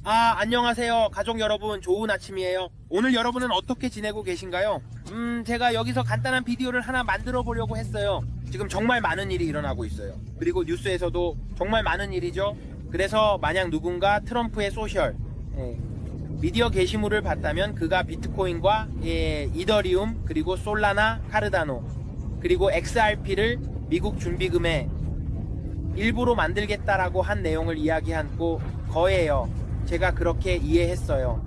안녕하세요. 가족 여러분, 좋은 아침이에요. 오늘 여러분은 어떻게 지내고 계신가요? 제가 여기서 간단한 비디오를 하나 만들어 보려고 했어요. 지금 정말 많은 일이 일어나고 있어요. 그리고 뉴스에서도 정말 많은 일이죠. 그래서 만약 누군가 트럼프의 소셜, 미디어 게시물을 봤다면 그가 비트코인과 이더리움, 그리고 솔라나, 카르다노, 그리고 XRP를 미국 준비금에 일부로 만들겠다라고 한 내용을 이야기한 거예요. 제가 그렇게 이해했어요.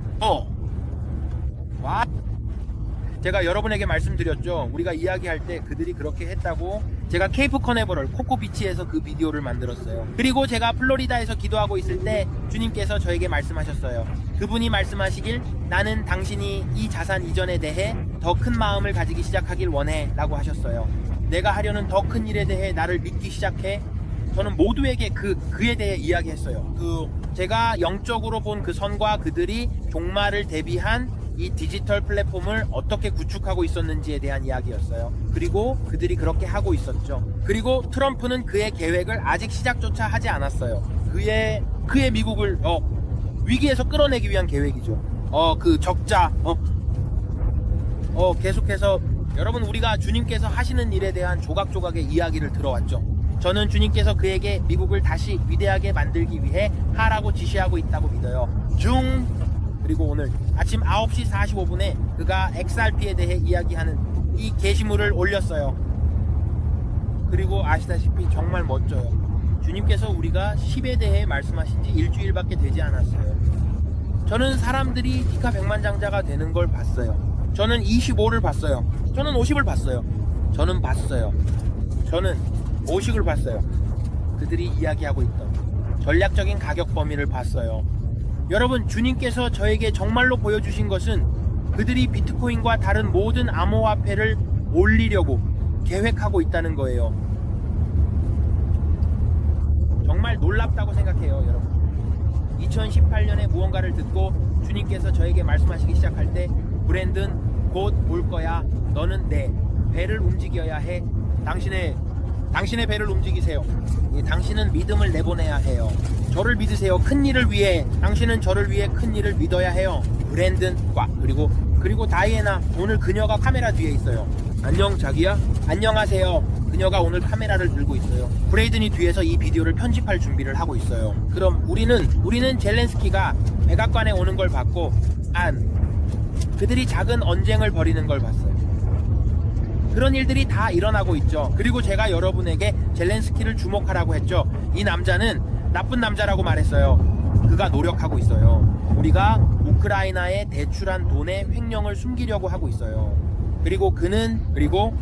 제가 여러분에게 말씀드렸죠. 우리가 이야기할 때 그들이 그렇게 했다고. 제가 케이프 커네버럴 코코비치에서 그 비디오를 만들었어요. 그리고 제가 플로리다에서 기도하고 있을 때 주님께서 저에게 말씀하셨어요. 그분이 말씀하시길, 나는 당신이 이 자산 이전에 대해 더 큰 마음을 가지기 시작하길 원해 라고 하셨어요. 내가 하려는 더 큰 일에 대해 나를 믿기 시작해. 저는 모두에게 그에 대해 이야기했어요. 제가 영적으로 본 그 선과 그들이 종말을 대비한 이 디지털 플랫폼을 어떻게 구축하고 있었는지에 대한 이야기였어요. 그리고 그들이 그렇게 하고 있었죠. 그리고 트럼프는 그의 계획을 아직 시작조차 하지 않았어요. 그의 미국을 위기에서 끌어내기 위한 계획이죠. 그 적자 계속해서 여러분, 우리가 주님께서 하시는 일에 대한 조각조각의 이야기를 들어왔죠. 저는 주님께서 그에게 미국을 다시 위대하게 만들기 위해 하라고 지시하고 있다고 믿어요. 그리고 오늘 아침 9시 45분에 그가 XRP에 대해 이야기하는 이 게시물을 올렸어요. 그리고 아시다시피 정말 멋져요. 주님께서 우리가 10에 대해 말씀하신 지 일주일밖에 되지 않았어요. 저는 사람들이 디카 백만장자가 되는 걸 봤어요. 저는 25를 봤어요. 저는 50을 봤어요. 저는 50을 봤어요. 그들이 이야기하고 있던 전략적인 가격 범위를 봤어요. 여러분, 주님께서 저에게 정말로 보여주신 것은 그들이 비트코인과 다른 모든 암호화폐를 올리려고 계획하고 있다는 거예요. 정말 놀랍다고 생각해요, 여러분. 2018년에 무언가를 듣고 주님께서 저에게 말씀하시기 시작할 때, 브랜든 곧 올 거야. 너는 내 배를 움직여야 해. 당신의 배를 움직이세요. 당신은 믿음을 내보내야 해요. 저를 믿으세요. 큰 일을 위해. 당신은 저를 위해 큰 일을 믿어야 해요. 브랜든과 그리고 다이애나. 오늘 그녀가 카메라 뒤에 있어요. 안녕 자기야. 안녕하세요. 그녀가 오늘 카메라를 들고 있어요. 브레이든이 뒤에서 이 비디오를 편집할 준비를 하고 있어요. 그럼 우리는 젤렌스키가 백악관에 오는 걸 봤고, 그들이 작은 언쟁을 벌이는 걸 봤어요. 그런 일들이 다 일어나고 있죠. 그리고 제가 여러분에게 젤렌스키를 주목하라고 했죠. 이 남자는 나쁜 남자라고 말했어요. 그가 노력하고 있어요. 우리가 우크라이나에 대출한 돈의 횡령을 숨기려고 하고 있어요. 그리고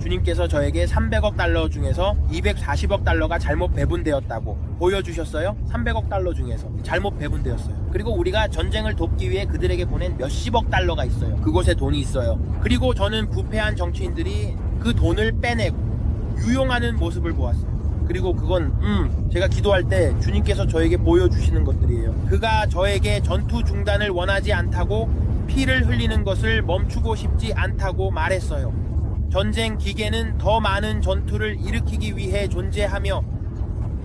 주님께서 저에게 300억 달러 중에서 240억 달러가 잘못 배분되었다고 보여주셨어요. 300억 달러 중에서 잘못 배분되었어요. 그리고 우리가 전쟁을 돕기 위해 그들에게 보낸 몇십억 달러가 있어요. 그곳에 돈이 있어요. 그리고 저는 부패한 정치인들이 그 돈을 빼내고 유용하는 모습을 보았어요. 그리고 그건 제가 기도할 때 주님께서 저에게 보여주시는 것들이에요. 그가 저에게 전투 중단을 원하지 않다고, 피를 흘리는 것을 멈추고 싶지 않다고 말했어요. 전쟁 기계는 더 많은 전투를 일으키기 위해 존재하며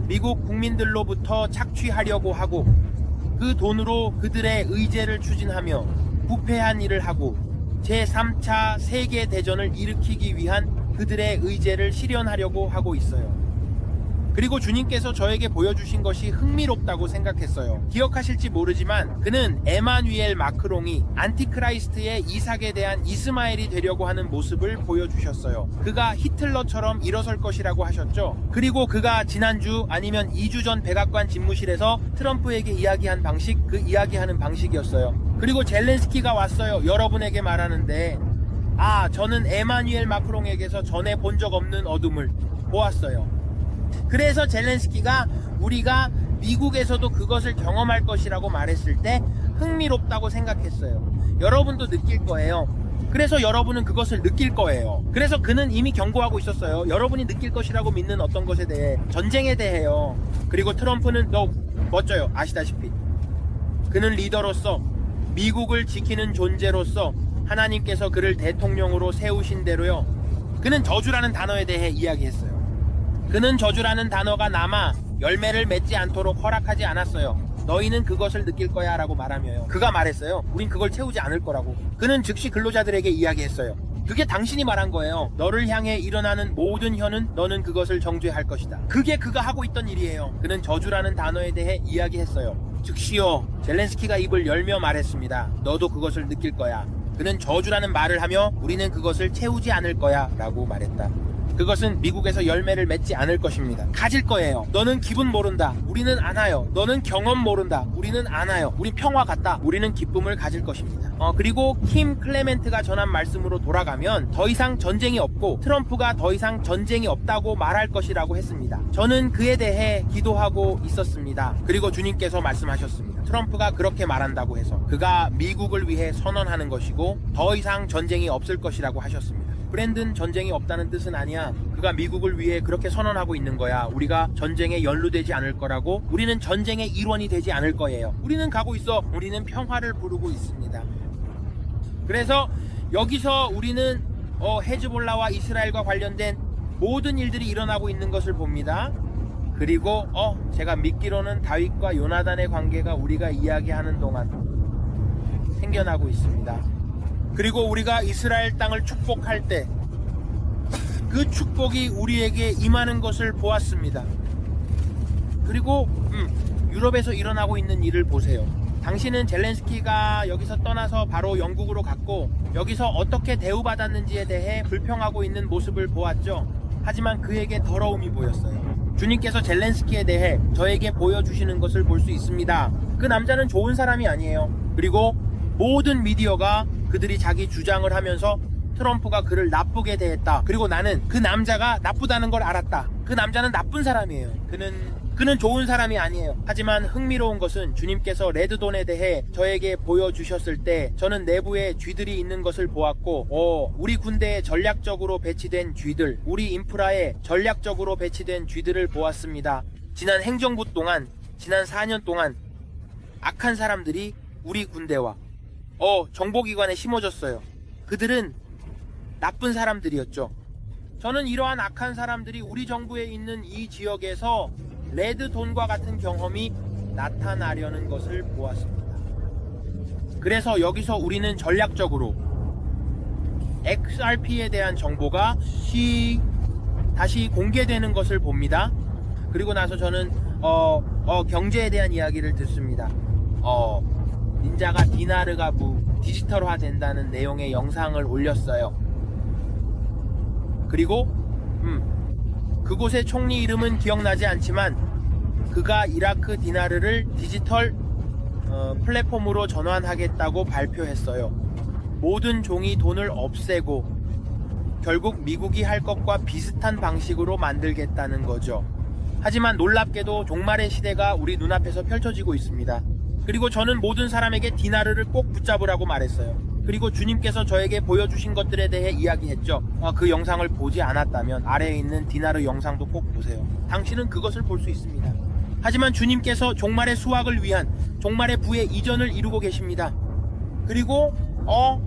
미국 국민들로부터 착취하려고 하고, 그 돈으로 그들의 의제를 추진하며 부패한 일을 하고 제3차 세계대전을 일으키기 위한 그들의 의제를 실현하려고 하고 있어요. 그리고 주님께서 저에게 보여주신 것이 흥미롭다고 생각했어요. 기억하실지 모르지만 그는 에마뉘엘 마크롱이 안티크라이스트의 이삭에 대한 이스마엘이 되려고 하는 모습을 보여주셨어요. 그가 히틀러처럼 일어설 것이라고 하셨죠. 그리고 그가 지난주 아니면 2주 전 백악관 집무실에서 트럼프에게 이야기한 방식, 그 이야기하는 방식이었어요. 그리고 젤렌스키가 왔어요. 여러분에게 말하는데, 저는 에마뉘엘 마크롱에게서 전에 본 적 없는 어둠을 보았어요. 그래서 젤렌스키가 우리가 미국에서도 그것을 경험할 것이라고 말했을 때 흥미롭다고 생각했어요. 여러분도 느낄 거예요. 그래서 여러분은 그것을 느낄 거예요. 그래서 그는 이미 경고하고 있었어요. 여러분이 느낄 것이라고 믿는 어떤 것에 대해, 전쟁에 대해요. 그리고 트럼프는 멋져요. 아시다시피 그는 리더로서, 미국을 지키는 존재로서 하나님께서 그를 대통령으로 세우신 대로요, 그는 저주라는 단어에 대해 이야기했어요. 그는 저주라는 단어가 남아 열매를 맺지 않도록 허락하지 않았어요. 너희는 그것을 느낄 거야 라고 말하며요. 그가 말했어요. 우린 그걸 채우지 않을 거라고. 그는 즉시 근로자들에게 이야기했어요. 그게 당신이 말한 거예요. 너를 향해 일어나는 모든 혀는 너는 그것을 정죄할 것이다. 그게 그가 하고 있던 일이에요. 그는 저주라는 단어에 대해 이야기했어요. 즉시요, 젤렌스키가 입을 열며 말했습니다. 너도 그것을 느낄 거야. 그는 저주라는 말을 하며 우리는 그것을 채우지 않을 거야 라고 말했다. 그것은 미국에서 열매를 맺지 않을 것입니다. 가질 거예요. 너는 기분 모른다. 우리는 안아요. 너는 경험 모른다. 우리는 안아요. 우린 평화 같다. 우리는 기쁨을 가질 것입니다. 그리고 킴 클레멘트가 전한 말씀으로 돌아가면 더 이상 전쟁이 없고 트럼프가 더 이상 전쟁이 없다고 말할 것이라고 했습니다. 저는 그에 대해 기도하고 있었습니다. 그리고 주님께서 말씀하셨습니다. 트럼프가 그렇게 말한다고 해서 그가 미국을 위해 선언하는 것이고 더 이상 전쟁이 없을 것이라고 하셨습니다. 브랜든, 전쟁이 없다는 뜻은 아니야. 그가 미국을 위해 그렇게 선언하고 있는 거야. 우리가 전쟁에 연루되지 않을 거라고. 우리는 전쟁의 일원이 되지 않을 거예요. 우리는 가고 있어. 우리는 평화를 부르고 있습니다. 그래서 여기서 우리는 헤즈볼라와 이스라엘과 관련된 모든 일들이 일어나고 있는 것을 봅니다. 그리고 제가 믿기로는 다윗과 요나단의 관계가 우리가 이야기하는 동안 생겨나고 있습니다. 그리고 우리가 이스라엘 땅을 축복할 때 그 축복이 우리에게 임하는 것을 보았습니다. 그리고 유럽에서 일어나고 있는 일을 보세요. 당신은 젤렌스키가 여기서 떠나서 바로 영국으로 갔고 여기서 어떻게 대우받았는지에 대해 불평하고 있는 모습을 보았죠. 하지만 그에게 더러움이 보였어요. 주님께서 젤렌스키에 대해 저에게 보여주시는 것을 볼 수 있습니다. 그 남자는 좋은 사람이 아니에요. 그리고 모든 미디어가 그들이 자기 주장을 하면서 트럼프가 그를 나쁘게 대했다. 그리고 나는 그 남자가 나쁘다는 걸 알았다. 그 남자는 나쁜 사람이에요. 그는 좋은 사람이 아니에요. 하지만 흥미로운 것은 주님께서 레드돈에 대해 저에게 보여주셨을 때 저는 내부에 쥐들이 있는 것을 보았고 우리 군대에 전략적으로 배치된 쥐들, 우리 인프라에 전략적으로 배치된 쥐들을 보았습니다. 지난 행정부 동안, 지난 4년 동안 악한 사람들이 우리 군대와 정보기관에 심어졌어요. 그들은 나쁜 사람들이었죠. 저는 이러한 악한 사람들이 우리 정부에 있는 이 지역에서 레드돈과 같은 경험이 나타나려는 것을 보았습니다. 그래서 여기서 우리는 전략적으로 XRP에 대한 정보가 다시 공개되는 것을 봅니다. 그리고 나서 저는 경제에 대한 이야기를 듣습니다. 닌자가 디나르가 디지털화 된다는 내용의 영상을 올렸어요. 그리고 그곳의 총리 이름은 기억나지 않지만 그가 이라크 디나르를 디지털 플랫폼으로 전환하겠다고 발표했어요. 모든 종이 돈을 없애고 결국 미국이 할 것과 비슷한 방식으로 만들겠다는 거죠. 하지만 놀랍게도 종말의 시대가 우리 눈앞에서 펼쳐지고 있습니다. 그리고 저는 모든 사람에게 디나르를 꼭 붙잡으라고 말했어요. 그리고 주님께서 저에게 보여주신 것들에 대해 이야기했죠. 그 영상을 보지 않았다면 아래에 있는 디나르 영상도 꼭 보세요. 당신은 그것을 볼 수 있습니다. 하지만 주님께서 종말의 수확을 위한 종말의 부의 이전을 이루고 계십니다. 그리고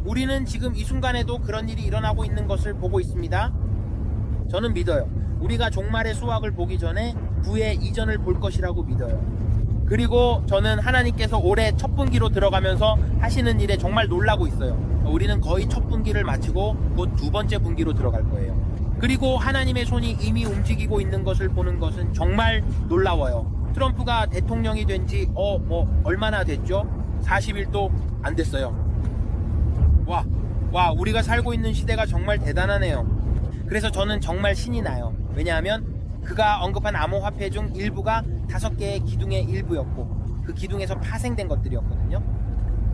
우리는 지금 이 순간에도 그런 일이 일어나고 있는 것을 보고 있습니다. 저는 믿어요. 우리가 종말의 수확을 보기 전에 부의 이전을 볼 것이라고 믿어요. 그리고 저는 하나님께서 올해 첫 분기로 들어가면서 하시는 일에 정말 놀라고 있어요. 우리는 거의 첫 분기를 마치고 곧 두 번째 분기로 들어갈 거예요. 그리고 하나님의 손이 이미 움직이고 있는 것을 보는 것은 정말 놀라워요. 트럼프가 대통령이 된 지 얼마나 됐죠? 40일도 안 됐어요. 와, 우리가 살고 있는 시대가 정말 대단하네요. 그래서 저는 정말 신이 나요. 왜냐하면 그가 언급한 암호화폐 중 일부가 5개의 기둥의 일부였고 그 기둥에서 파생된 것들이었거든요.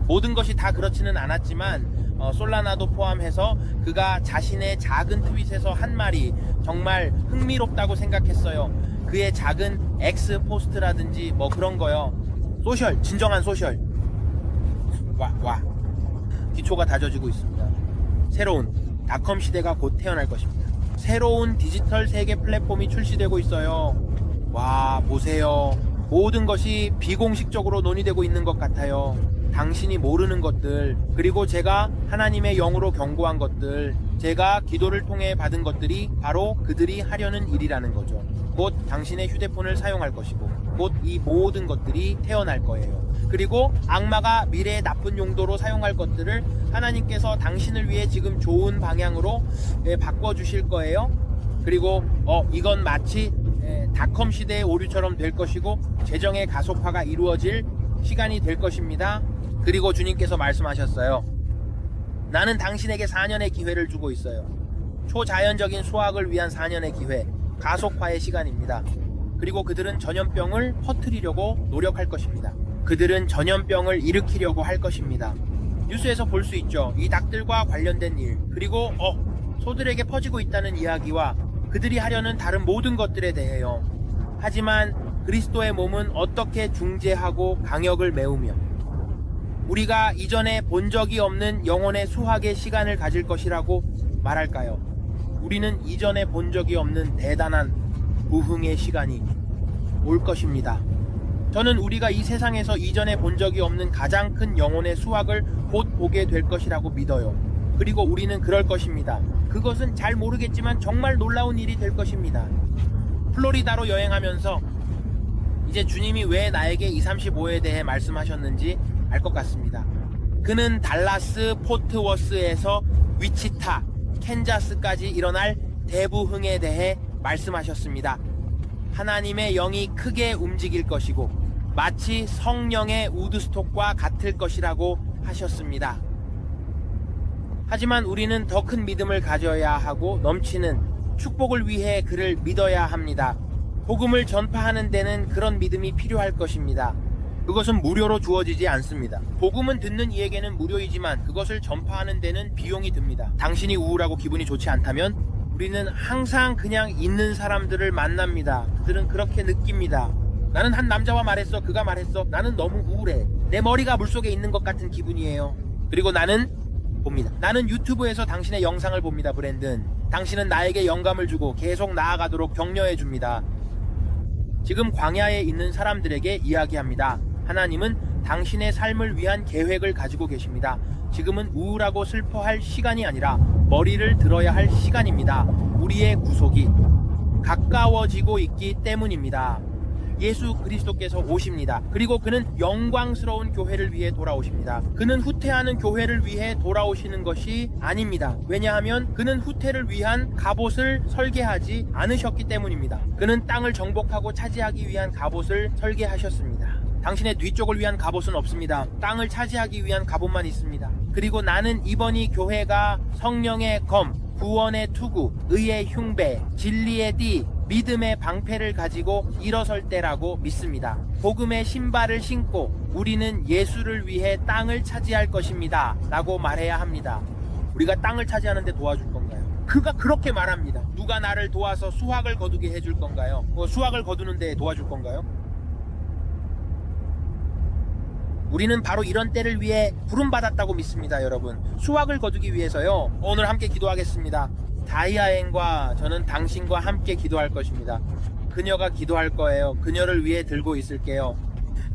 모든 것이 다 그렇지는 않았지만 솔라나도 포함해서 그가 자신의 작은 트윗에서 한 말이 정말 흥미롭다고 생각했어요. 그의 작은 X 포스트라든지 그런 거요. 소셜, 진정한 소셜. 기초가 다져지고 있습니다. 새로운 닷컴 시대가 곧 태어날 것입니다. 새로운 디지털 세계 플랫폼이 출시되고 있어요. 보세요. 모든 것이 비공식적으로 논의되고 있는 것 같아요. 당신이 모르는 것들, 그리고 제가 하나님의 영으로 경고한 것들, 제가 기도를 통해 받은 것들이 바로 그들이 하려는 일이라는 거죠. 곧 당신의 휴대폰을 사용할 것이고, 곧 이 모든 것들이 태어날 거예요. 그리고 악마가 미래의 나쁜 용도로 사용할 것들을 하나님께서 당신을 위해 지금 좋은 방향으로 바꿔주실 거예요. 그리고 이건 마치 닷컴 시대의 오류처럼 될 것이고 재정의 가속화가 이루어질 시간이 될 것입니다. 그리고 주님께서 말씀하셨어요. 나는 당신에게 4년의 기회를 주고 있어요. 초자연적인 수확을 위한 4년의 기회, 가속화의 시간입니다. 그리고 그들은 전염병을 퍼뜨리려고 노력할 것입니다. 그들은 전염병을 일으키려고 할 것입니다. 뉴스에서 볼 수 있죠. 이 닭들과 관련된 일, 그리고 소들에게 퍼지고 있다는 이야기와 그들이 하려는 다른 모든 것들에 대해요. 하지만 그리스도의 몸은 어떻게 중재하고 강역을 메우며 우리가 이전에 본 적이 없는 영혼의 수확의 시간을 가질 것이라고 말할까요? 우리는 이전에 본 적이 없는 대단한 부흥의 시간이 올 것입니다. 저는 우리가 이 세상에서 이전에 본 적이 없는 가장 큰 영혼의 수확을 곧 보게 될 것이라고 믿어요. 그리고 우리는 그럴 것입니다. 그것은 잘 모르겠지만 정말 놀라운 일이 될 것입니다. 플로리다로 여행하면서 이제 주님이 왜 나에게 235에 대해 말씀하셨는지 알 것 같습니다. 그는 달라스 포트워스에서 위치타, 캔자스까지 일어날 대부흥에 대해 말씀하셨습니다. 하나님의 영이 크게 움직일 것이고 마치 성령의 우드스톡과 같을 것이라고 하셨습니다. 하지만 우리는 더 큰 믿음을 가져야 하고 넘치는 축복을 위해 그를 믿어야 합니다. 복음을 전파하는 데는 그런 믿음이 필요할 것입니다. 그것은 무료로 주어지지 않습니다. 복음은 듣는 이에게는 무료이지만 그것을 전파하는 데는 비용이 듭니다. 당신이 우울하고 기분이 좋지 않다면 우리는 항상 그냥 있는 사람들을 만납니다. 그들은 그렇게 느낍니다. 나는 한 남자와 말했어. 그가 말했어. 나는 너무 우울해. 내 머리가 물속에 있는 것 같은 기분이에요. 그리고 나는 봅니다. 나는 유튜브에서 당신의 영상을 봅니다. 브랜든. 당신은 나에게 영감을 주고 계속 나아가도록 격려해 줍니다. 지금 광야에 있는 사람들에게 이야기합니다. 하나님은 당신의 삶을 위한 계획을 가지고 계십니다. 지금은 우울하고 슬퍼할 시간이 아니라 머리를 들어야 할 시간입니다. 우리의 구속이 가까워지고 있기 때문입니다. 예수 그리스도께서 오십니다. 그리고 그는 영광스러운 교회를 위해 돌아오십니다. 그는 후퇴하는 교회를 위해 돌아오시는 것이 아닙니다. 왜냐하면 그는 후퇴를 위한 갑옷을 설계하지 않으셨기 때문입니다. 그는 땅을 정복하고 차지하기 위한 갑옷을 설계하셨습니다. 당신의 뒤쪽을 위한 갑옷은 없습니다. 땅을 차지하기 위한 갑옷만 있습니다. 그리고 나는 이번 이 교회가 성령의 검, 구원의 투구, 의의 흉배, 진리의 띠, 믿음의 방패를 가지고 일어설 때라고 믿습니다. 복음의 신발을 신고 우리는 예수를 위해 땅을 차지할 것입니다. 라고 말해야 합니다. 우리가 땅을 차지하는 데 도와줄 건가요? 그가 그렇게 말합니다. 누가 나를 도와서 수확을 거두게 해줄 건가요? 수확을 거두는 데 도와줄 건가요? 우리는 바로 이런 때를 위해 부름받았다고 믿습니다. 여러분, 수확을 거두기 위해서요. 오늘 함께 기도하겠습니다. 다이아엔과 저는 당신과 함께 기도할 것입니다. 그녀가 기도할 거예요. 그녀를 위해 들고 있을게요.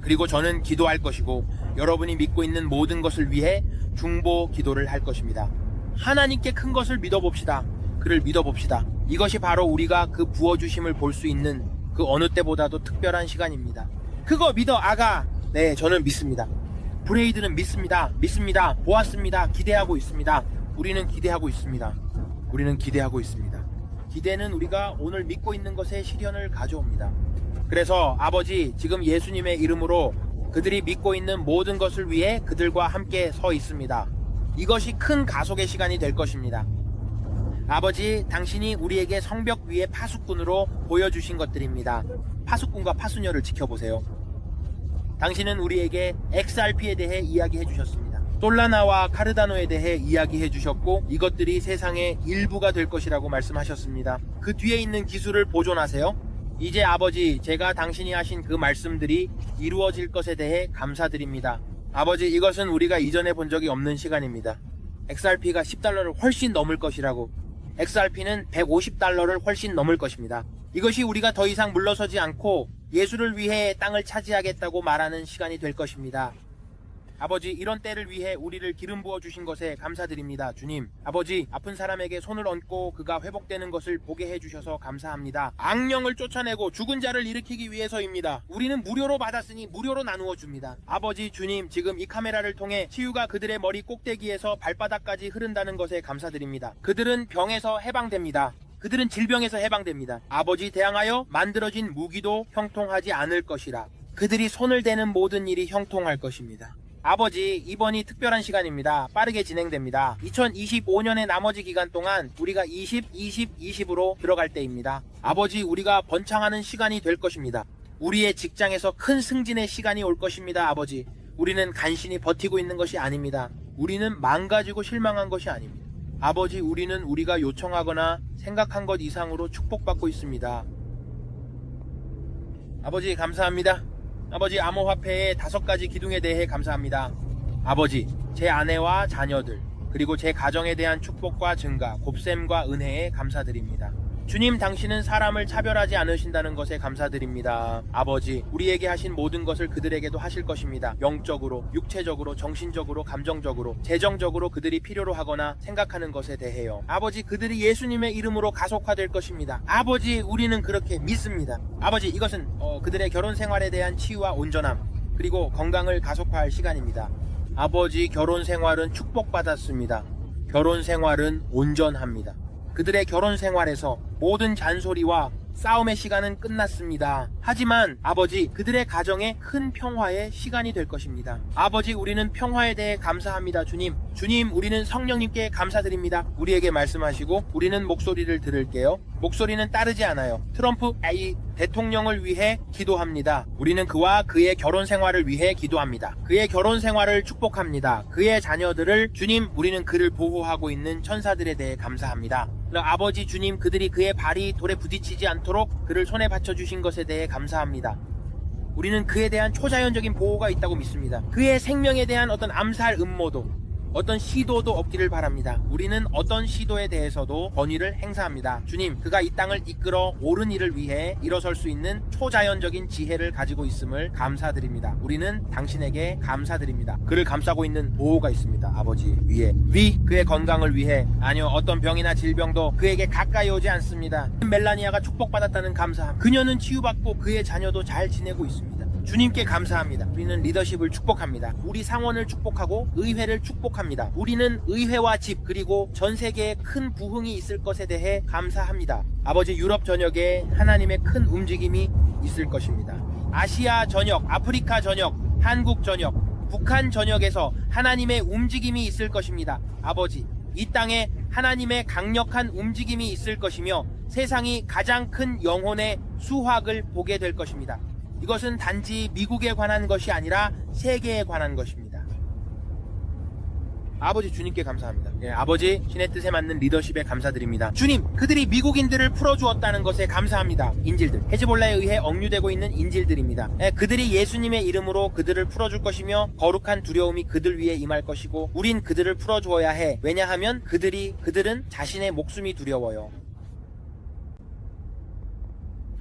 그리고 저는 기도할 것이고 여러분이 믿고 있는 모든 것을 위해 중보 기도를 할 것입니다. 하나님께 큰 것을 믿어봅시다. 그를 믿어봅시다. 이것이 바로 우리가 그 부어주심을 볼 수 있는 그 어느 때보다도 특별한 시간입니다. 그거 믿어, 아가. 네, 저는 믿습니다. 브레이드는 믿습니다. 보았습니다. 기대하고 있습니다. 우리는 기대하고 있습니다. 기대는 우리가 오늘 믿고 있는 것의 실현을 가져옵니다. 그래서 아버지, 지금 예수님의 이름으로 그들이 믿고 있는 모든 것을 위해 그들과 함께 서 있습니다. 이것이 큰 가속의 시간이 될 것입니다. 아버지, 당신이 우리에게 성벽 위의 파수꾼으로 보여주신 것들입니다. 파수꾼과 파수녀를 지켜보세요. 당신은 우리에게 XRP에 대해 이야기해 주셨습니다. 솔라나와 카르다노에 대해 이야기해 주셨고 이것들이 세상의 일부가 될 것이라고 말씀하셨습니다. 그 뒤에 있는 기술을 보존하세요. 이제 아버지, 제가 당신이 하신 그 말씀들이 이루어질 것에 대해 감사드립니다. 아버지, 이것은 우리가 이전에 본 적이 없는 시간입니다. XRP가 $10를 훨씬 넘을 것이라고. XRP는 $150를 훨씬 넘을 것입니다. 이것이 우리가 더 이상 물러서지 않고 예수를 위해 땅을 차지하겠다고 말하는 시간이 될 것입니다. 아버지, 이런 때를 위해 우리를 기름 부어 주신 것에 감사드립니다. 주님, 아버지, 아픈 사람에게 손을 얹고 그가 회복되는 것을 보게 해주셔서 감사합니다. 악령을 쫓아내고 죽은 자를 일으키기 위해서입니다. 우리는 무료로 받았으니 무료로 나누어 줍니다. 아버지, 주님, 지금 이 카메라를 통해 치유가 그들의 머리 꼭대기에서 발바닥까지 흐른다는 것에 감사드립니다. 그들은 병에서 해방됩니다. 그들은 질병에서 해방됩니다. 아버지, 대항하여 만들어진 무기도 형통하지 않을 것이라. 그들이 손을 대는 모든 일이 형통할 것입니다. 아버지, 이번이 특별한 시간입니다. 빠르게 진행됩니다. 2025년의 나머지 기간 동안 우리가 20, 20으로 들어갈 때입니다. 아버지, 우리가 번창하는 시간이 될 것입니다. 우리의 직장에서 큰 승진의 시간이 올 것입니다. 아버지, 우리는 간신히 버티고 있는 것이 아닙니다. 우리는 망가지고 실망한 것이 아닙니다. 아버지, 우리는 우리가 요청하거나 생각한 것 이상으로 축복받고 있습니다. 아버지, 감사합니다. 아버지, 암호화폐의 5가지 기둥에 대해 감사합니다. 아버지, 제 아내와 자녀들, 그리고 제 가정에 대한 축복과 증가, 곱셈과 은혜에 감사드립니다. 주님, 당신은 사람을 차별하지 않으신다는 것에 감사드립니다. 아버지, 우리에게 하신 모든 것을 그들에게도 하실 것입니다. 영적으로, 육체적으로, 정신적으로, 감정적으로, 재정적으로 그들이 필요로 하거나 생각하는 것에 대해요. 아버지, 그들이 예수님의 이름으로 가속화될 것입니다. 아버지, 우리는 그렇게 믿습니다. 아버지, 이것은 그들의 결혼 생활에 대한 치유와 온전함, 그리고 건강을 가속화할 시간입니다. 아버지, 결혼 생활은 축복받았습니다. 결혼 생활은 온전합니다. 그들의 결혼 생활에서 모든 잔소리와 싸움의 시간은 끝났습니다. 하지만 아버지, 그들의 가정에 큰 평화의 시간이 될 것입니다. 아버지, 우리는 평화에 대해 감사합니다. 주님, 우리는 성령님께 감사드립니다. 우리에게 말씀하시고 우리는 목소리를 들을게요. 목소리는 따르지 않아요. 트럼프 대통령을 위해 기도합니다. 우리는 그와 그의 결혼 생활을 위해 기도합니다. 그의 결혼 생활을 축복합니다. 그의 자녀들을, 주님, 우리는 그를 보호하고 있는 천사들에 대해 감사합니다. 아버지, 주님, 그들이 그의 발이 돌에 부딪히지 않도록 그를 손에 받쳐주신 것에 대해 감사합니다. 우리는 그에 대한 초자연적인 보호가 있다고 믿습니다. 그의 생명에 대한 어떤 암살 음모도, 어떤 시도도 없기를 바랍니다. 우리는 어떤 시도에 대해서도 권위를 행사합니다. 주님, 그가 이 땅을 이끌어 옳은 일을 위해 일어설 수 있는 초자연적인 지혜를 가지고 있음을 감사드립니다. 우리는 당신에게 감사드립니다. 그를 감싸고 있는 보호가 있습니다. 아버지, 위에 그의 건강을 위해, 아니요, 어떤 병이나 질병도 그에게 가까이 오지 않습니다. 멜라니아가 축복받았다는 감사함, 그녀는 치유받고 그의 자녀도 잘 지내고 있습니다. 주님께 감사합니다. 우리는 리더십을 축복합니다. 우리 상원을 축복하고 의회를 축복합니다. 우리는 의회와 집, 그리고 전 세계에 큰 부흥이 있을 것에 대해 감사합니다. 아버지, 유럽 전역에 하나님의 큰 움직임이 있을 것입니다. 아시아 전역, 아프리카 전역, 한국 전역, 북한 전역에서 하나님의 움직임이 있을 것입니다. 아버지, 이 땅에 하나님의 강력한 움직임이 있을 것이며 세상이 가장 큰 영혼의 수확을 보게 될 것입니다. 이것은 단지 미국에 관한 것이 아니라 세계에 관한 것입니다. 아버지, 주님께 감사합니다. 아버지, 신의 뜻에 맞는 리더십에 감사드립니다. 주님, 그들이 미국인들을 풀어주었다는 것에 감사합니다. 인질들, 헤즈볼라에 의해 억류되고 있는 인질들입니다. 그들이 예수님의 이름으로 그들을 풀어줄 것이며 거룩한 두려움이 그들 위에 임할 것이고, 우린 그들을 풀어주어야 해. 왜냐하면 그들은 자신의 목숨이 두려워요.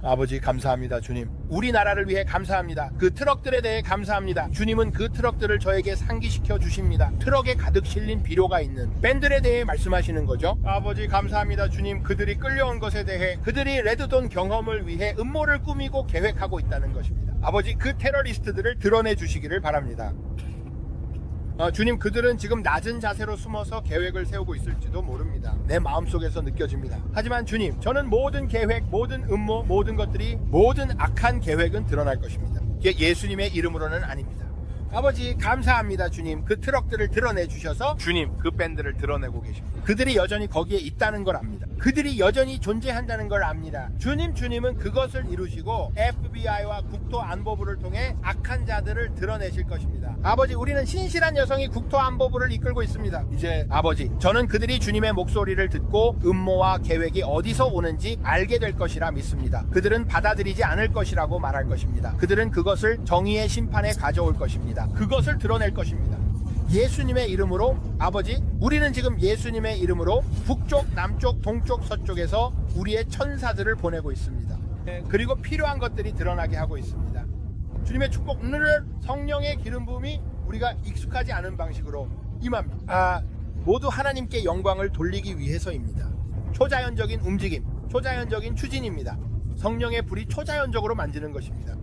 아버지, 감사합니다. 주님, 우리나라를 위해 감사합니다. 그 트럭들에 대해 감사합니다. 주님은 그 트럭들을 저에게 상기시켜 주십니다. 트럭에 가득 실린 비료가 있는 밴들에 대해 말씀하시는 거죠. 아버지, 감사합니다. 주님, 그들이 끌려온 것에 대해, 그들이 레드돈 경험을 위해 음모를 꾸미고 계획하고 있다는 것입니다. 아버지, 그 테러리스트들을 드러내 주시기를 바랍니다. 주님, 그들은 지금 낮은 자세로 숨어서 계획을 세우고 있을지도 모릅니다. 내 마음속에서 느껴집니다. 하지만 주님, 저는 모든 계획, 모든 음모, 모든 것들이, 모든 악한 계획은 드러날 것입니다. 예수님의 이름으로는 아닙니다. 아버지, 감사합니다. 주님, 그 트럭들을 드러내 주셔서 주님, 그 밴드를 드러내고 계십니다. 그들이 여전히 거기에 있다는 걸 압니다. 그들이 여전히 존재한다는 걸 압니다. 주님은 그것을 이루시고 FBI와 국토안보부를 통해 악한 자들을 드러내실 것입니다. 아버지, 우리는 신실한 여성이 국토안보부를 이끌고 있습니다. 이제 아버지, 저는 그들이 주님의 목소리를 듣고 음모와 계획이 어디서 오는지 알게 될 것이라 믿습니다. 그들은 받아들이지 않을 것이라고 말할 것입니다. 그들은 그것을 정의의 심판에 가져올 것입니다. 그것을 드러낼 것입니다. 예수님의 이름으로, 아버지, 우리는 지금 예수님의 이름으로 북쪽, 남쪽, 동쪽, 서쪽에서 우리의 천사들을 보내고 있습니다. 그리고 필요한 것들이 드러나게 하고 있습니다. 주님의 축복, 오늘 성령의 기름 부음이 우리가 익숙하지 않은 방식으로 임합니다. 모두 하나님께 영광을 돌리기 위해서입니다. 초자연적인 움직임, 초자연적인 추진입니다. 성령의 불이 초자연적으로 만지는 것입니다.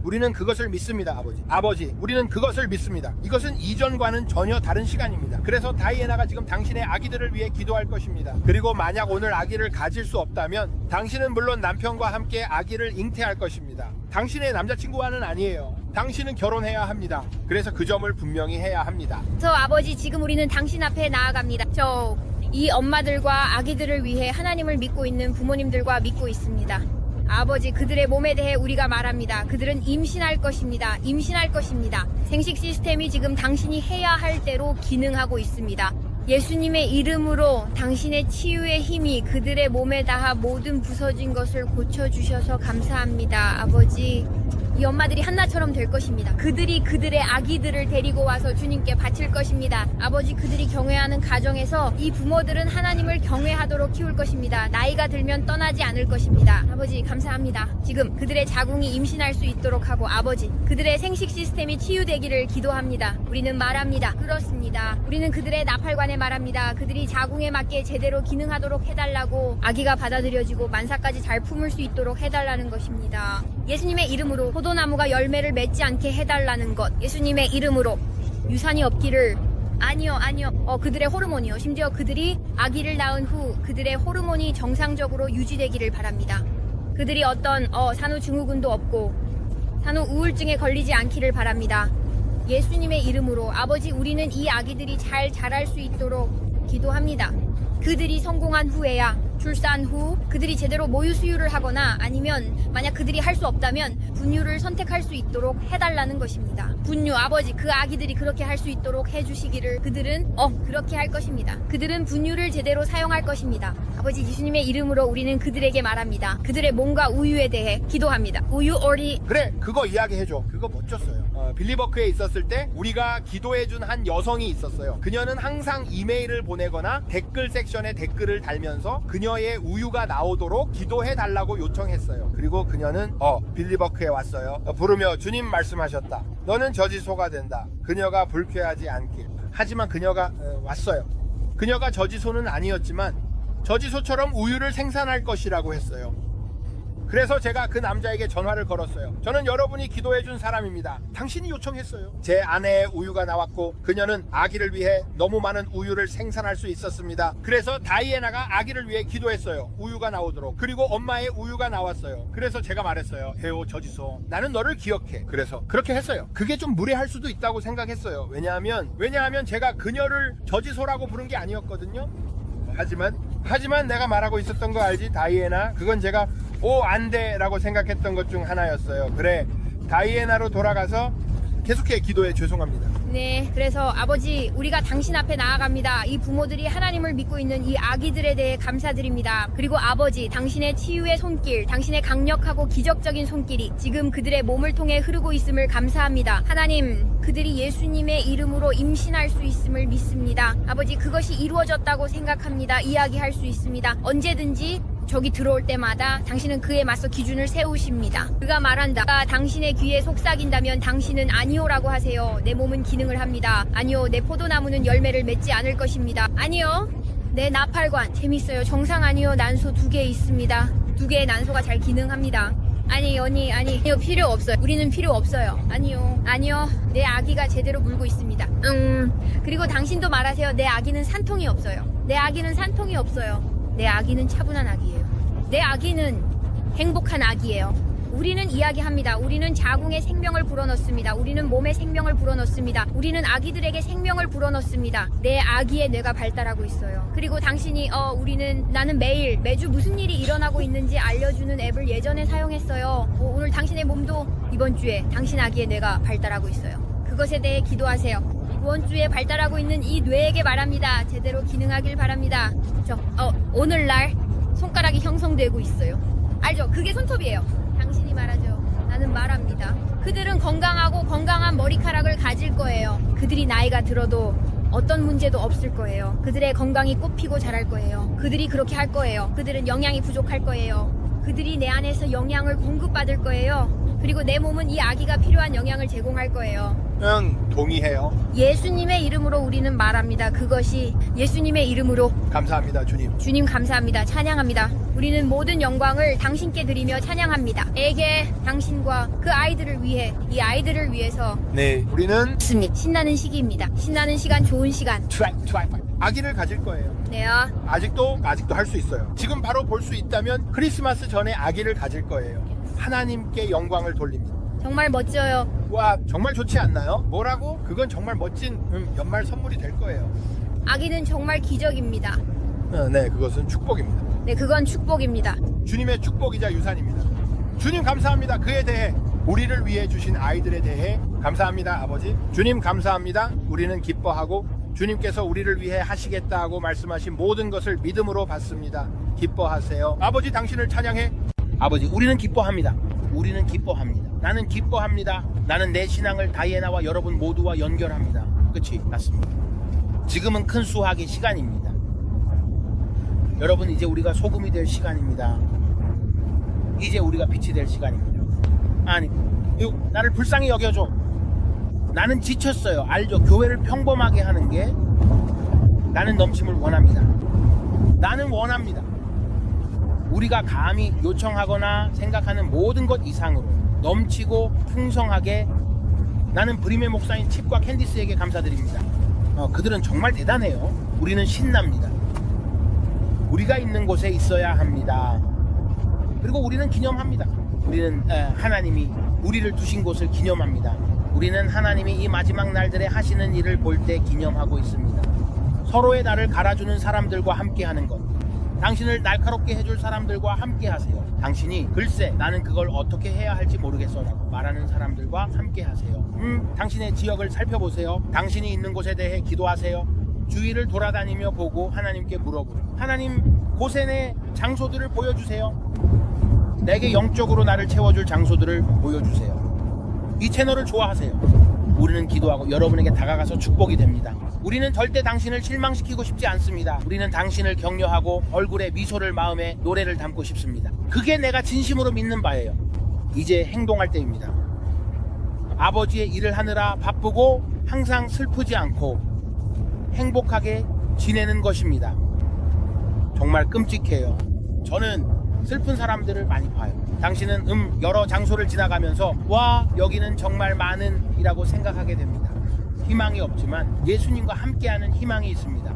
우리는 그것을 믿습니다. 아버지, 우리는 그것을 믿습니다. 이것은 이전과는 전혀 다른 시간입니다. 그래서 다이애나가 지금 당신의 아기들을 위해 기도할 것입니다. 그리고 만약 오늘 아기를 가질 수 없다면 당신은 물론 남편과 함께 아기를 잉태할 것입니다. 당신의 남자친구와는 아니에요. 당신은 결혼해야 합니다. 그래서 그 점을 분명히 해야 합니다. 아버지, 지금 우리는 당신 앞에 나아갑니다. 이 엄마들과 아기들을 위해 하나님을 믿고 있는 부모님들과 믿고 있습니다. 아버지, 그들의 몸에 대해 우리가 말합니다. 그들은 임신할 것입니다. 임신할 것입니다. 생식 시스템이 지금 당신이 해야 할 대로 기능하고 있습니다. 예수님의 이름으로 당신의 치유의 힘이 그들의 몸에 닿아 모든 부서진 것을 고쳐주셔서 감사합니다. 아버지, 이 엄마들이 한나처럼 될 것입니다. 그들이 그들의 아기들을 데리고 와서 주님께 바칠 것입니다. 아버지, 그들이 경외하는 가정에서 이 부모들은 하나님을 경외하도록 키울 것입니다. 나이가 들면 떠나지 않을 것입니다. 아버지, 감사합니다. 지금 그들의 자궁이 임신할 수 있도록 하고, 아버지, 그들의 생식 시스템이 치유되기를 기도합니다. 우리는 말합니다. 그렇습니다. 우리는 그들의 나팔관에 말합니다. 그들이 자궁에 맞게 제대로 기능하도록 해달라고, 아기가 받아들여지고 만사까지 잘 품을 수 있도록 해달라는 것입니다. 예수님의 이름으로 포도나무가 열매를 맺지 않게 해달라는 것, 예수님의 이름으로 유산이 없기를. 아니요. 그들의 호르몬이요. 심지어 그들이 아기를 낳은 후 그들의 호르몬이 정상적으로 유지되기를 바랍니다. 그들이 어떤 산후증후군도 없고 산후 우울증에 걸리지 않기를 바랍니다. 예수님의 이름으로 아버지, 우리는 이 아기들이 잘 자랄 수 있도록 기도합니다. 그들이 성공한 후에야, 출산 후 그들이 제대로 모유 수유를 하거나 아니면 만약 그들이 할 수 없다면 분유를 선택할 수 있도록 해달라는 것입니다. 분유, 아버지, 그 아기들이 그렇게 할 수 있도록 해주시기를. 그들은 그렇게 할 것입니다. 그들은 분유를 제대로 사용할 것입니다. 아버지, 예수님의 이름으로 우리는 그들에게 말합니다. 그들의 몸과 우유에 대해 기도합니다. 우유 그래, 그거 이야기해줘. 그거 멋졌어요. 빌리버크에 있었을 때 우리가 기도해준 한 여성이 있었어요. 그녀는 항상 이메일을 보내거나 댓글 섹션에 댓글을 달면서 그녀의 우유가 나오도록 기도해달라고 요청했어요. 그리고 그녀는 빌리버크에 왔어요. 부르며 주님 말씀하셨다. 너는 저지소가 된다. 그녀가 불쾌하지 않길. 하지만 그녀가 왔어요. 그녀가 저지소는 아니었지만 저지소처럼 우유를 생산할 것이라고 했어요. 그래서 제가 그 남자에게 전화를 걸었어요. 저는 여러분이 기도해준 사람입니다. 당신이 요청했어요. 제 아내의 우유가 나왔고 그녀는 아기를 위해 너무 많은 우유를 생산할 수 있었습니다. 그래서 다이애나가 아기를 위해 기도했어요. 우유가 나오도록. 그리고 엄마의 우유가 나왔어요. 그래서 제가 말했어요. 해오 저지소, 나는 너를 기억해. 그래서 그렇게 했어요. 그게 좀 무례할 수도 있다고 생각했어요. 왜냐하면 제가 그녀를 저지소라고 부른 게 아니었거든요. 하지만 내가 말하고 있었던 거 알지, 다이애나? 그건 제가 안 돼 라고 생각했던 것 중 하나였어요. 그래, 다이애나로 돌아가서 계속해 기도해. 죄송합니다. 네, 그래서 아버지, 우리가 당신 앞에 나아갑니다. 이 부모들이 하나님을 믿고 있는 이 아기들에 대해 감사드립니다. 그리고 아버지, 당신의 치유의 손길, 당신의 강력하고 기적적인 손길이 지금 그들의 몸을 통해 흐르고 있음을 감사합니다. 하나님, 그들이 예수님의 이름으로 임신할 수 있음을 믿습니다. 아버지, 그것이 이루어졌다고 생각합니다. 이야기할 수 있습니다. 언제든지 저기 들어올 때마다 당신은 그에 맞서 기준을 세우십니다. 그가 말한다. 당신의 귀에 속삭인다면 당신은 아니오라고 하세요. 내 몸은 기능을 합니다. 아니요, 내 포도나무는 열매를 맺지 않을 것입니다. 아니요, 내 나팔관 재밌어요. 정상 아니요, 난소 2개 있습니다. 2개의 난소가 잘 기능합니다. 아니요, 필요 없어요. 우리는 필요 없어요. 아니요, 내 아기가 제대로 물고 있습니다. 그리고 당신도 말하세요. 내 아기는 산통이 없어요. 내 아기는 차분한 아기예요. 내 아기는 행복한 아기예요. 우리는 이야기합니다. 우리는 자궁에 생명을 불어넣습니다. 우리는 몸에 생명을 불어넣습니다. 우리는 아기들에게 생명을 불어넣습니다. 내 아기의 뇌가 발달하고 있어요. 그리고 당신이 나는 매주 무슨 일이 일어나고 있는지 알려주는 앱을 예전에 사용했어요. 오늘 당신의 몸도 이번 주에 당신 아기의 뇌가 발달하고 있어요. 그것에 대해 기도하세요. 이번 주에 발달하고 있는 이 뇌에게 말합니다. 제대로 기능하길 바랍니다. 오늘날 손가락이 형성되고 있어요. 알죠? 그게 손톱이에요. 당신이 말하죠. 나는 말합니다. 그들은 건강하고 건강한 머리카락을 가질 거예요. 그들이 나이가 들어도 어떤 문제도 없을 거예요. 그들의 건강이 꽃피고 자랄 거예요. 그들이 그렇게 할 거예요. 그들은 영양이 부족할 거예요. 그들이 내 안에서 영양을 공급받을 거예요. 그리고 내 몸은 이 아기가 필요한 영양을 제공할 거예요. 응, 동의해요. 예수님의 이름으로 우리는 말합니다. 그것이 예수님의 이름으로. 감사합니다, 주님. 주님 감사합니다. 찬양합니다. 우리는 모든 영광을 당신께 드리며 찬양합니다. 에게 당신과 그 아이들을 위해, 이 아이들을 위해서 네, 우리는 신나는 시기입니다. 신나는 시간, 좋은 시간. 아기를 가질 거예요. 네요. 아직도 할 수 있어요. 지금 바로 볼 수 있다면 크리스마스 전에 아기를 가질 거예요. 하나님께 영광을 돌립니다. 정말 멋져요. 와, 정말 좋지 않나요? 뭐라고? 그건 정말 멋진 연말 선물이 될 거예요. 아기는 정말 기적입니다. 네, 그것은 축복입니다. 네, 그건 축복입니다. 주님의 축복이자 유산입니다. 주님 감사합니다. 그에 대해 우리를 위해 주신 아이들에 대해 감사합니다, 아버지. 주님 감사합니다. 우리는 기뻐하고 주님께서 우리를 위해 하시겠다고 말씀하신 모든 것을 믿음으로 받습니다. 기뻐하세요. 아버지, 당신을 찬양해. 아버지, 우리는 기뻐합니다. 우리는 기뻐합니다. 나는 기뻐합니다. 나는 내 신앙을 다이애나와 여러분 모두와 연결합니다. 끝이 났습니다. 지금은 큰 수확의 시간입니다. 여러분, 이제 우리가 소금이 될 시간입니다. 이제 우리가 빛이 될 시간입니다. 아니, 나를 불쌍히 여겨줘. 나는 지쳤어요. 알죠? 교회를 평범하게 하는 게 나는 넘침을 원합니다. 나는 원합니다. 우리가 감히 요청하거나 생각하는 모든 것 이상으로 넘치고 풍성하게, 나는 브림의 목사인 칩과 캔디스에게 감사드립니다. 그들은 정말 대단해요. 우리는 신납니다. 우리가 있는 곳에 있어야 합니다. 그리고 우리는 기념합니다. 우리는 하나님이 우리를 두신 곳을 기념합니다. 우리는 하나님이 이 마지막 날들에 하시는 일을 볼 때 기념하고 있습니다. 서로의 나를 갈아주는 사람들과 함께하는 것, 당신을 날카롭게 해줄 사람들과 함께 하세요. 당신이 글쎄 나는 그걸 어떻게 해야 할지 모르겠어 라고 말하는 사람들과 함께 하세요. 당신의 지역을 살펴보세요. 당신이 있는 곳에 대해 기도하세요. 주위를 돌아다니며 보고 하나님께 물어보세요. 하나님, 고센의 장소들을 보여주세요. 내게 영적으로 나를 채워줄 장소들을 보여주세요. 이 채널을 좋아하세요. 우리는 기도하고 여러분에게 다가가서 축복이 됩니다. 우리는 절대 당신을 실망시키고 싶지 않습니다. 우리는 당신을 격려하고 얼굴에 미소를, 마음에 노래를 담고 싶습니다. 그게 내가 진심으로 믿는 바예요. 이제 행동할 때입니다. 아버지의 일을 하느라 바쁘고 항상 슬프지 않고 행복하게 지내는 것입니다. 정말 끔찍해요. 저는 슬픈 사람들을 많이 봐요. 당신은 여러 장소를 지나가면서 와, 여기는 정말 많은 이라고 생각하게 됩니다. 희망이 없지만 예수님과 함께하는 희망이 있습니다.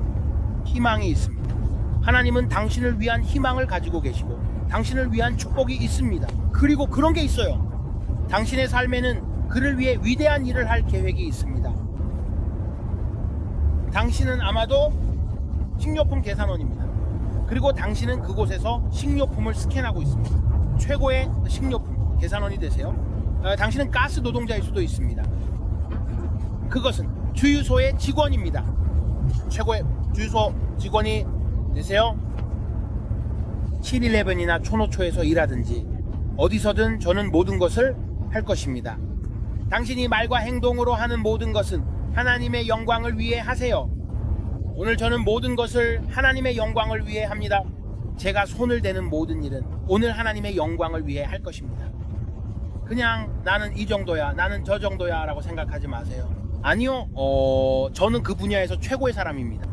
희망이 있습니다. 하나님은 당신을 위한 희망을 가지고 계시고 당신을 위한 축복이 있습니다. 그리고 그런 게 있어요. 당신의 삶에는 그를 위해 위대한 일을 할 계획이 있습니다. 당신은 아마도 식료품 계산원입니다. 그리고 당신은 그곳에서 식료품을 스캔하고 있습니다. 최고의 식료품 계산원이 되세요. 당신은 가스 노동자일 수도 있습니다. 그것은 주유소의 직원입니다. 최고의 주유소 직원이 되세요. 7-11이나 초노초에서 일하든지 어디서든 저는 모든 것을 할 것입니다. 당신이 말과 행동으로 하는 모든 것은 하나님의 영광을 위해 하세요. 오늘 저는 모든 것을 하나님의 영광을 위해 합니다. 제가 손을 대는 모든 일은 오늘 하나님의 영광을 위해 할 것입니다. 그냥 나는 이 정도야, 나는 저 정도야 라고 생각하지 마세요. 아니요, 저는 그 분야에서 최고의 사람입니다.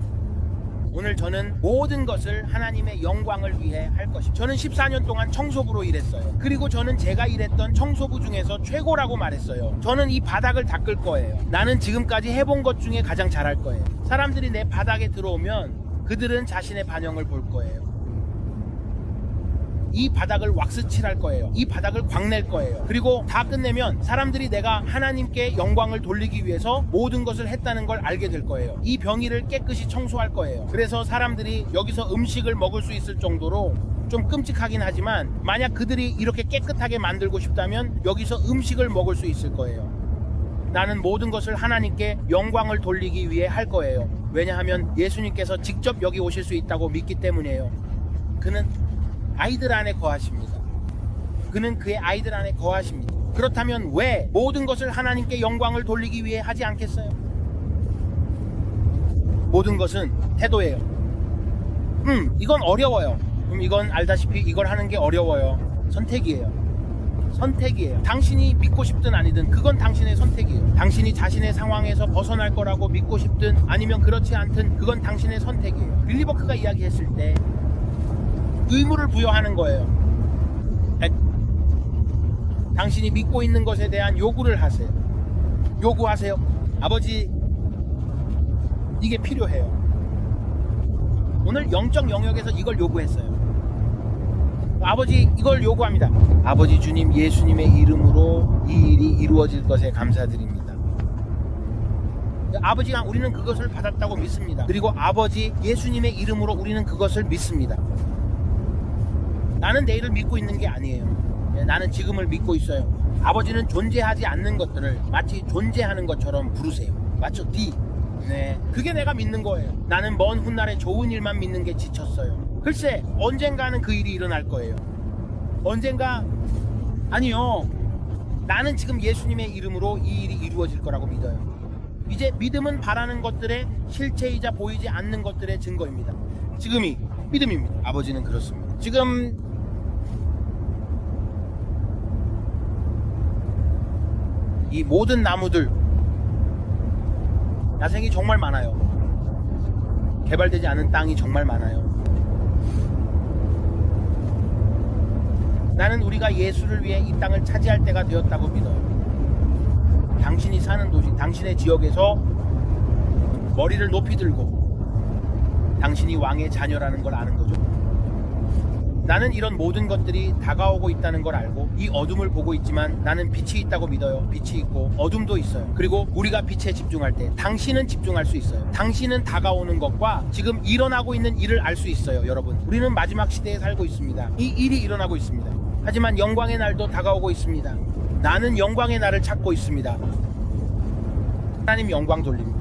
오늘 저는 모든 것을 하나님의 영광을 위해 할 것입니다. 저는 14년 동안 청소부로 일했어요. 그리고 저는 제가 일했던 청소부 중에서 최고라고 말했어요. 저는 이 바닥을 닦을 거예요. 나는 지금까지 해본 것 중에 가장 잘할 거예요. 사람들이 내 바닥에 들어오면 그들은 자신의 반영을 볼 거예요. 이 바닥을 왁스 칠할 거예요. 이 바닥을 광낼 거예요. 그리고 다 끝내면 사람들이 내가 하나님께 영광을 돌리기 위해서 모든 것을 했다는 걸 알게 될 거예요. 이 병이를 깨끗이 청소할 거예요. 그래서 사람들이 여기서 음식을 먹을 수 있을 정도로 좀 끔찍하긴 하지만 만약 그들이 이렇게 깨끗하게 만들고 싶다면 여기서 음식을 먹을 수 있을 거예요. 나는 모든 것을 하나님께 영광을 돌리기 위해 할 거예요. 왜냐하면 예수님께서 직접 여기 오실 수 있다고 믿기 때문이에요. 그는 아이들 안에 거하십니다. 그는 그의 아이들 안에 거하십니다. 그렇다면 왜 모든 것을 하나님께 영광을 돌리기 위해 하지 않겠어요? 모든 것은 태도예요. 이건 어려워요. 이건 알다시피 이걸 하는 게 어려워요. 선택이에요. 선택이에요. 당신이 믿고 싶든 아니든 그건 당신의 선택이에요. 당신이 자신의 상황에서 벗어날 거라고 믿고 싶든 아니면 그렇지 않든 그건 당신의 선택이에요. 빌리 버크가 이야기했을 때 의무를 부여하는 거예요. 당신이 믿고 있는 것에 대한 요구를 하세요. 요구하세요. 아버지, 이게 필요해요. 오늘 영적 영역에서 이걸 요구했어요. 아버지, 이걸 요구합니다. 아버지 주님, 예수님의 이름으로 이 일이 이루어질 것에 감사드립니다. 아버지가 우리는 그것을 받았다고 믿습니다. 그리고 아버지 예수님의 이름으로 우리는 그것을 믿습니다. 나는 내일을 믿고 있는 게 아니에요. 나는 지금을 믿고 있어요. 아버지는 존재하지 않는 것들을 마치 존재하는 것처럼 부르세요. 맞죠? 네, 그게 내가 믿는 거예요. 나는 먼 훗날에 좋은 일만 믿는 게 지쳤어요. 글쎄, 언젠가는 그 일이 일어날 거예요. 언젠가, 아니요. 나는 지금 예수님의 이름으로 이 일이 이루어질 거라고 믿어요. 이제 믿음은 바라는 것들의 실체이자 보이지 않는 것들의 증거입니다. 지금이 믿음입니다. 아버지는 그렇습니다. 지금 이 모든 나무들, 야생이 정말 많아요. 개발되지 않은 땅이 정말 많아요. 나는 우리가 예수를 위해 이 땅을 차지할 때가 되었다고 믿어요. 당신이 사는 도시, 당신의 지역에서 머리를 높이 들고 당신이 왕의 자녀라는 걸 아는 거죠. 나는 이런 모든 것들이 다가오고 있다는 걸 알고 이 어둠을 보고 있지만 나는 빛이 있다고 믿어요. 빛이 있고 어둠도 있어요. 그리고 우리가 빛에 집중할 때 당신은 집중할 수 있어요. 당신은 다가오는 것과 지금 일어나고 있는 일을 알 수 있어요. 여러분, 우리는 마지막 시대에 살고 있습니다. 이 일이 일어나고 있습니다. 하지만 영광의 날도 다가오고 있습니다. 나는 영광의 날을 찾고 있습니다. 하나님 영광 돌립니다.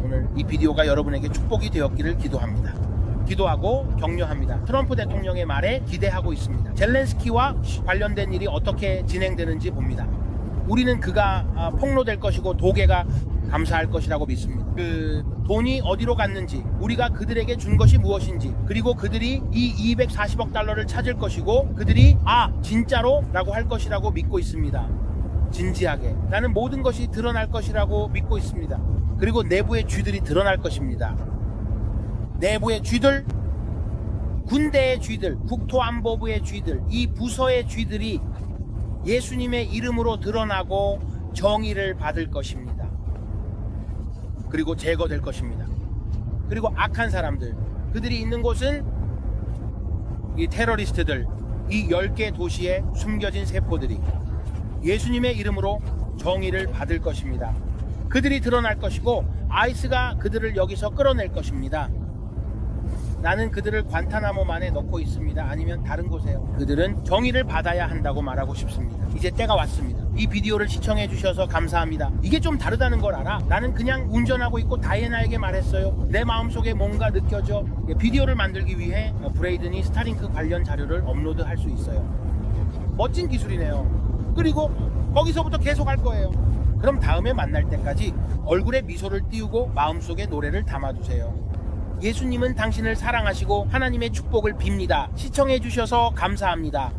오늘 이 비디오가 여러분에게 축복이 되었기를 기도합니다. 기도하고 격려합니다. 트럼프 대통령의 말에 기대하고 있습니다. 젤렌스키와 관련된 일이 어떻게 진행되는지 봅니다. 우리는 그가 폭로될 것이고 도계가 감사할 것이라고 믿습니다. 그 돈이 어디로 갔는지, 우리가 그들에게 준 것이 무엇인지, 그리고 그들이 이 240억 달러를 찾을 것이고 그들이 진짜로? 라고 할 것이라고 믿고 있습니다. 진지하게 나는 모든 것이 드러날 것이라고 믿고 있습니다. 그리고 내부의 쥐들이 드러날 것입니다. 내부의 쥐들, 군대의 쥐들, 국토안보부의 쥐들, 이 부서의 쥐들이 예수님의 이름으로 드러나고 정의를 받을 것입니다. 그리고 제거될 것입니다. 그리고 악한 사람들, 그들이 있는 곳은 이 테러리스트들, 이 10개 도시에 숨겨진 세포들이 예수님의 이름으로 정의를 받을 것입니다. 그들이 드러날 것이고 아이스가 그들을 여기서 끌어낼 것입니다. 나는 그들을 관타나모만에 넣고 있습니다. 아니면 다른 곳에요. 그들은 정의를 받아야 한다고 말하고 싶습니다. 이제 때가 왔습니다. 이 비디오를 시청해 주셔서 감사합니다. 이게 좀 다르다는 걸 알아. 나는 그냥 운전하고 있고 다이애나에게 말했어요. 내 마음속에 뭔가 느껴져. 비디오를 만들기 위해 브레이든이 스타링크 관련 자료를 업로드할 수 있어요. 멋진 기술이네요. 그리고 거기서부터 계속 할 거예요. 그럼 다음에 만날 때까지 얼굴에 미소를 띄우고 마음속에 노래를 담아두세요. 예수님은 당신을 사랑하시고 하나님의 축복을 빕니다. 시청해 주셔서 감사합니다.